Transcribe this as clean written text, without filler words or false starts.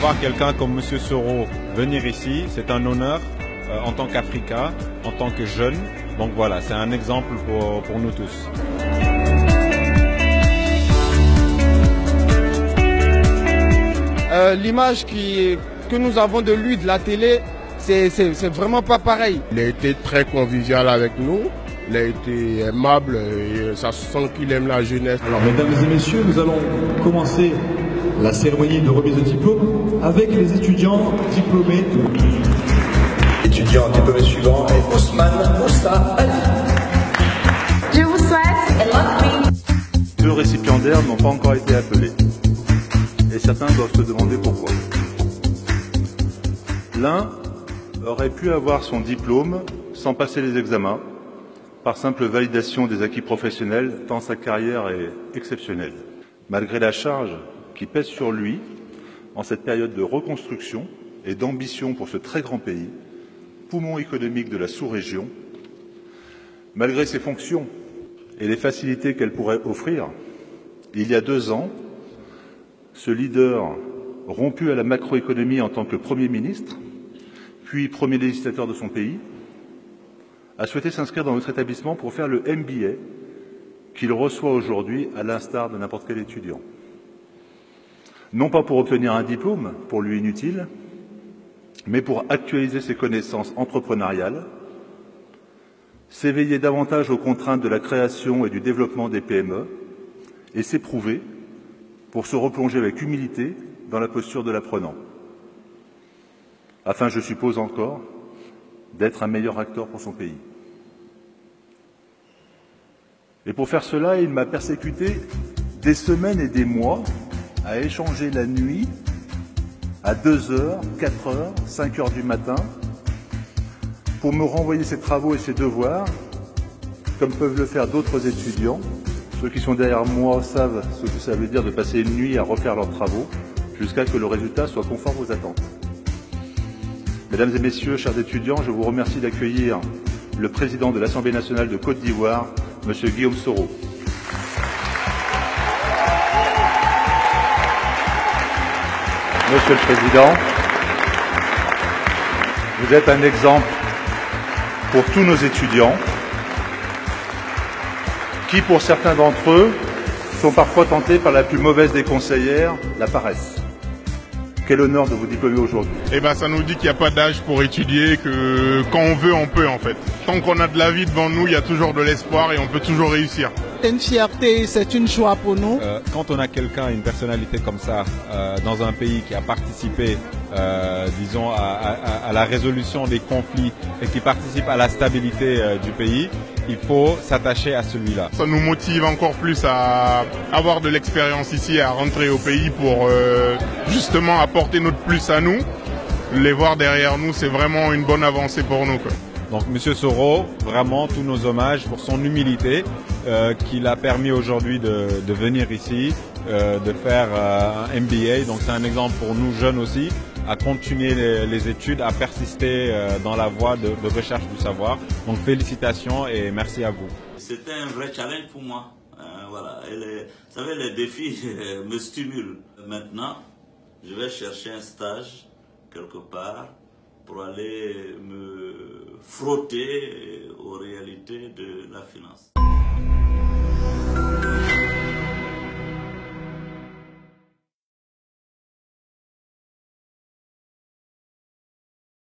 d'avoir quelqu'un comme M. Soro venir ici, c'est un honneur en tant qu'Africain, en tant que jeune. Donc voilà, c'est un exemple pour nous tous. L'image que nous avons de lui, de la télé, c'est vraiment pas pareil. Il a été très convivial avec nous, il a été aimable et ça se sent qu'il aime la jeunesse. Alors mesdames et messieurs, nous allons commencer la cérémonie de remise de diplôme avec les étudiants diplômés. L'étudiant diplômé suivant est Ousmane Moussa Ali. Je vous souhaite 2 récipiendaires n'ont pas encore été appelés. Et certains doivent se demander pourquoi. L'un aurait pu avoir son diplôme sans passer les examens, par simple validation des acquis professionnels, tant sa carrière est exceptionnelle. Malgré la charge qui pèse sur lui, en cette période de reconstruction et d'ambition pour ce très grand pays, poumon économique de la sous-région, malgré ses fonctions et les facilités qu'elle pourrait offrir, il y a 2 ans, ce leader rompu à la macroéconomie en tant que Premier ministre, puis Premier législateur de son pays, a souhaité s'inscrire dans notre établissement pour faire le MBA qu'il reçoit aujourd'hui à l'instar de n'importe quel étudiant. Non pas pour obtenir un diplôme, pour lui inutile, mais pour actualiser ses connaissances entrepreneuriales, s'éveiller davantage aux contraintes de la création et du développement des PME et s'éprouver pour se replonger avec humilité dans la posture de l'apprenant, afin, je suppose encore, d'être un meilleur acteur pour son pays. Et pour faire cela, il m'a persécuté des semaines et des mois à échanger la nuit à 2h, 4h, 5h du matin pour me renvoyer ses travaux et ses devoirs, comme peuvent le faire d'autres étudiants. Ceux qui sont derrière moi savent ce que ça veut dire de passer une nuit à refaire leurs travaux jusqu'à ce que le résultat soit conforme aux attentes. Mesdames et messieurs, chers étudiants, je vous remercie d'accueillir le président de l'Assemblée nationale de Côte d'Ivoire, M. Guillaume Soro. Monsieur le Président, vous êtes un exemple pour tous nos étudiants qui, pour certains d'entre eux, sont parfois tentés par la plus mauvaise des conseillères, la paresse. Quel honneur de vous diplômer aujourd'hui. Eh ben, ça nous dit qu'il n'y a pas d'âge pour étudier, que quand on veut, on peut en fait. Tant qu'on a de la vie devant nous, il y a toujours de l'espoir et on peut toujours réussir. C'est une fierté, c'est une joie pour nous. Quand on a quelqu'un, une personnalité comme ça, dans un pays qui a participé, disons, à la résolution des conflits et qui participe à la stabilité du pays, il faut s'attacher à celui-là. Ça nous motive encore plus à avoir de l'expérience ici, à rentrer au pays pour justement apporter notre plus à nous. Les voir derrière nous, c'est vraiment une bonne avancée pour nous, quoi. Donc M. Soro, vraiment tous nos hommages pour son humilité qui l'a permis aujourd'hui de venir ici, de faire un MBA. Donc c'est un exemple pour nous jeunes aussi, à continuer les études, à persister dans la voie de recherche du savoir. Donc félicitations et merci à vous. C'était un vrai challenge pour moi. Voilà. Et vous savez, les défis me stimulent. Maintenant, je vais chercher un stage quelque part pour aller me frotter aux réalités de la finance.